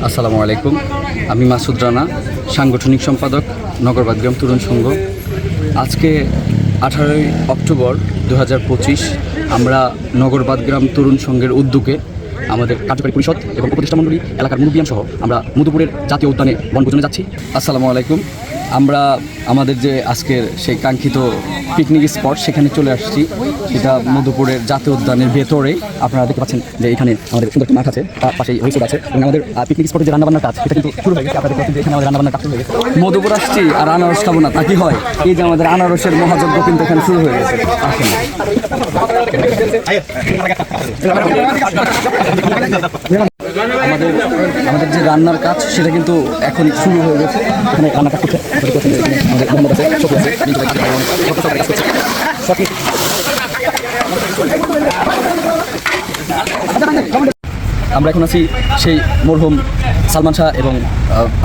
আসসালামু আলাইকুম। আমি মাসুদ রানা, সাংগঠনিক সম্পাদক নগর বাদগ্রাম তরুণ সংঘ। আজকে 18ই অক্টোবর 2025 আমরা নগর বাদগ্রাম তরুণ সংঘের উদ্যোগে আমাদের কার্যকরী পরিষদ এবং উপদেষ্টা মণ্ডলী, এলাকার মুরব্বিয়ান সহ আমরা মধুপুরের জাতীয় উদ্যানে বনভোজনে যাচ্ছি। আসসালামু আলাইকুম। আমরা আমাদের যে আজকের সেই কাঙ্ক্ষিত পিকনিক স্পট সেখানে চলে আসছি। সেটা মধুপুরের জাতীয় উদ্যানের ভেতরে। আপনারা দেখতে পাচ্ছেন যে এখানে আমাদের সুন্দর একটি মাঠ আছে, তার পাশেই রিসোর্ট আছে এবং আমাদের পিকনিক স্পটে যে রান্নাবান্নার কাজ সেটা কিন্তু শুরু হয়ে গেছে। আপনারা দেখতে পাচ্ছেন যে এখানে আমাদের রান্নাবান্নার কাজ শুরু হয়ে গেছে। মধুপুর আসছি আর আনারস খাবো না তা কি হয়? এই যে আমাদের আনারসের মহাযজ্ঞ কিন্তু এখানে শুরু হয়ে গেছে। আসেন আমাদের যে রান্নার কাজ সেটা কিন্তু এখন শুরু হয়ে গেছে। এখানে রান্নার কাজ করছে আমাদের মোহাম্মদ আছে, শফি আছে, আমরা এখন আছি সেই মরহুম সালমান শাহ এবং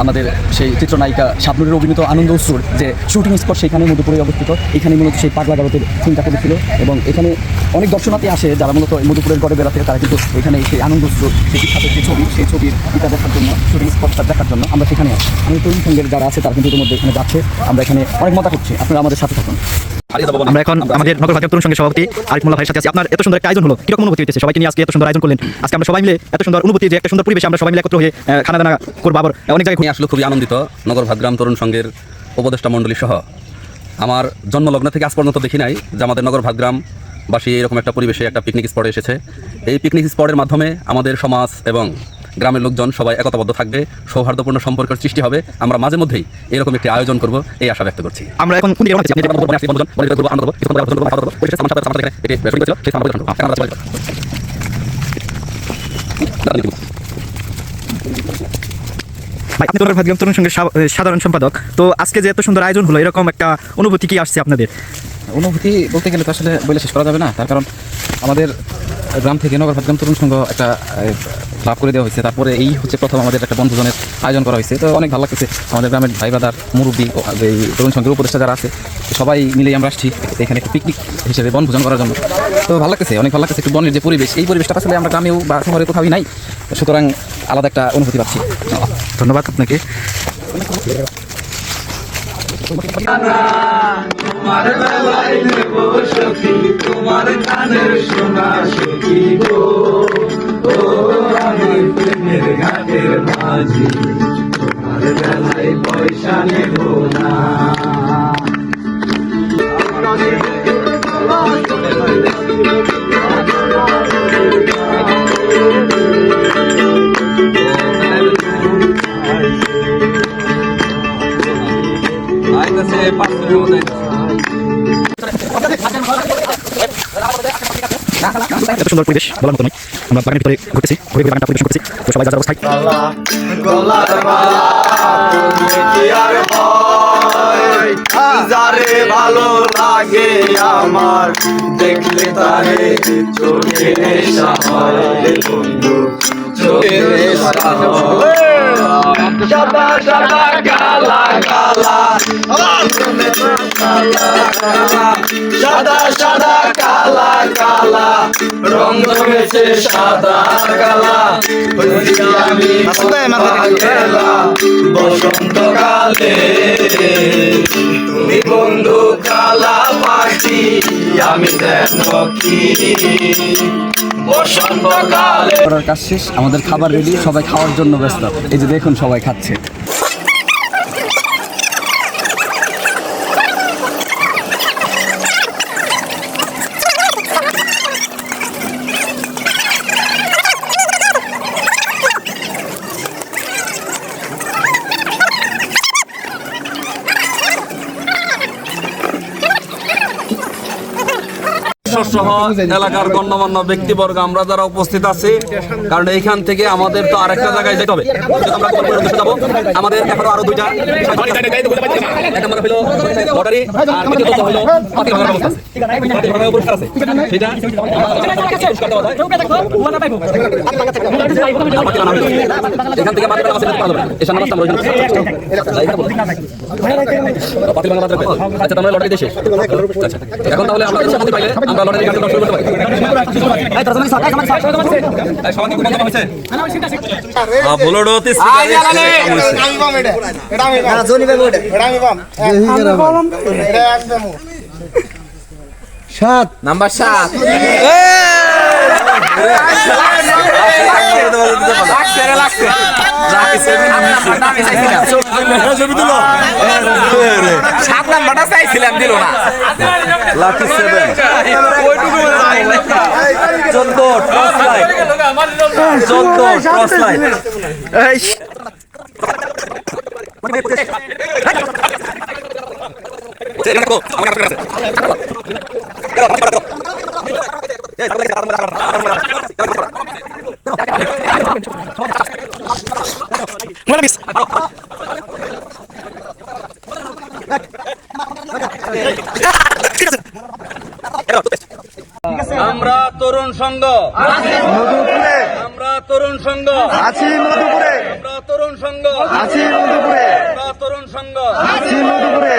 আমাদের সেই চিত্রনায়িকা শাবনূরের অভিনীত আনন্দ অশ্রুর যে শুটিং স্পট সেখানে মধুপুরে অবস্থিত। এখানে মূলত সেই পাগলা গারদের চিন্তা করেছিল এবং এখানে অনেক দর্শনার্থী আসে যারা মূলত মধুপুরের গড়ে বেড়াতে। তারা কিন্তু এখানে সেই আনন্দ অশ্রুর সেই বিখ্যাত যে ছবি, সেই ছবির ইটা দেখার জন্য, শুটিং স্পটটা দেখার জন্য আমরা সেখানে আসি। আমি তরুণ সংঘের যারা আছে তারা কিন্তু ইতিমধ্যে এখানে যাচ্ছে। আমরা এখানে অনেক মজা করছি, আপনারা আমাদের সাথে থাকুন। আমরা এখন আমাদের নগর বাদগ্রাম তরুণ সংঘের সভাপতি আরিফ মোল্লা ভাইয়ের সাথে আছি। আপনার এত সুন্দর একটা আয়োজন হলো, কিরকম অনুভূতি হচ্ছে? সবাইকে নিয়ে আজকে এত সুন্দর আয়োজন করলেন, আজকে আমরা সবাই মিলে এত সুন্দর অনুভূতি, যে একটা সুন্দর পরিবেশে আমরা সবাই মিলে একত্র হয়ে খানা দানা করবো। আবার অনেক জায়গায় আসলে খুবই আনন্দিত। নগর বাদগ্রাম তরুণ সংঘের উপদেষ্টা মণ্ডলী সহ আমার জন্মলগ্ন থেকে আজ পর্যন্ত দেখি নাই যে আমাদের নগর বাদগ্রামবাসী এরকম একটা পরিবেশে একটা পিকনিক স্পটে এসেছে। এই পিকনিক স্পটের মাধ্যমে আমাদের সমাজ এবং গ্রামের লোকজন সবাই একতাবদ্ধ থাকবে, সৌহার্দ্যপূর্ণ সম্পর্কের সৃষ্টি হবে। আমরা মাঝে মধ্যেই এরকম একটি আয়োজন করব এই আশা ব্যক্ত করছি। আমরা এখন কোন দিকে রওনা দিচ্ছি? ভাই, আপনি নগর বাদগ্রাম তরুণ সংঘের সাধারণ সম্পাদক, তো আজকে যে এত সুন্দর আয়োজন হলো, এরকম একটা অনুভূতি কি আসছে আপনাদের? অনুভূতি বলতে গেলে তো আসলে বলে শেষ করা যাবে না। তার কারণ আমাদের গ্রাম থেকে নগর বাদগ্রাম তরুণ সংঘ একটা ক্লাব করে দেওয়া হয়েছে। তারপরে এই হচ্ছে প্রথম আমাদের একটা বনভোজনের আয়োজন করা হয়েছে। তো অনেক ভালো লাগতেছে। আমাদের গ্রামের ভাই বাদার মুরব্বী, এই তরুণ সংঘের উপদেষ্টা যারা আছে সবাই মিলেই আমরা আসছি এখানে একটা পিকনিক হিসেবে বনভোজন করার জন্য। তো ভালো লাগতেছে, অনেক ভালো লাগতেছে। একটু বনের যে পরিবেশ, এই পরিবেশটা আসলে আমরা গ্রামেও বা শহরে কোথাওই নাই। সুতরাং আলাদা একটা অনুভূতি পাচ্ছি। ধন্যবাদ আপনাকে। তোমার বেলায় নেব সখী, তোমার কানের সোনা সখী গো, ও আমি প্রেমের ঘাটের মাঝি, তোমার বেলায় পয়সা নেব না। এত সুন্দর পরিবেশ বলার মতো নয়। আমরা বাগানের ভিতরে ঘুরতেছি, ঘুরে ঘুরে বাগানটা পরিবেশন করতেছি। তো সবাই যার অবস্থায় যারে ভালো লাগে আমার, দেখলে তারে চোখে নেশা হয় বন্ধু, চোখে নেশা হয়। সাদা সাদা কালা কালা, সাদা সাদা কালা কালা, রং ধরেছে সাদা কালা, আমি গেলা বসন্তকালে, তুমি বন্ধু কালা পাখি, আমি যেন কি বসন্তকালে। করার কাজ শেষ, আমাদের খাবার রেডি, সবাই খাওয়ার জন্য ব্যস্ত। এই যে দেখুন সবাই খাচ্ছে। সহ এলাকার গণ্যমান্য ব্যক্তিবর্গ আমরা যারা উপস্থিত আছি, কারণ এইখান থেকে আমাদের তো আরেকটা জায়গায় যেতে হবে। আমাদের এখনো আরো দুইটা, এক নম্বর হলো লটারি, আর দ্বিতীয়ত হলো পাতিল ভাঙার অবস্থা আছে। পাতিল ভাঙার পুরস্কার আছে, সেটা এখান থেকে পাতিল ভাঙা পাওয়া যাবে। এসব নামাজটা আমরা পাতিল ভাঙা। আচ্ছা, তোমরা লটারি দেশে। আচ্ছা, এখন তাহলে আমরা পাইলে আমরা লটারি কার্যক্রম শুরু করতে পারি। সবাই কি বন্ধ হয়েছে? বুলেট হতে নাম্বার 7 7 নাম্বারটা চাইছিলাম দিল না lucky 7 14 torch light 14 torch light আমরা তরুণ সংঘ আমরা তরুণ সংঘ আছি মধুপুরে, আমরা তরুণ সংঘ আছি মধুপুরে, আমরা তরুণ সংঘ আছি মধুপুরে।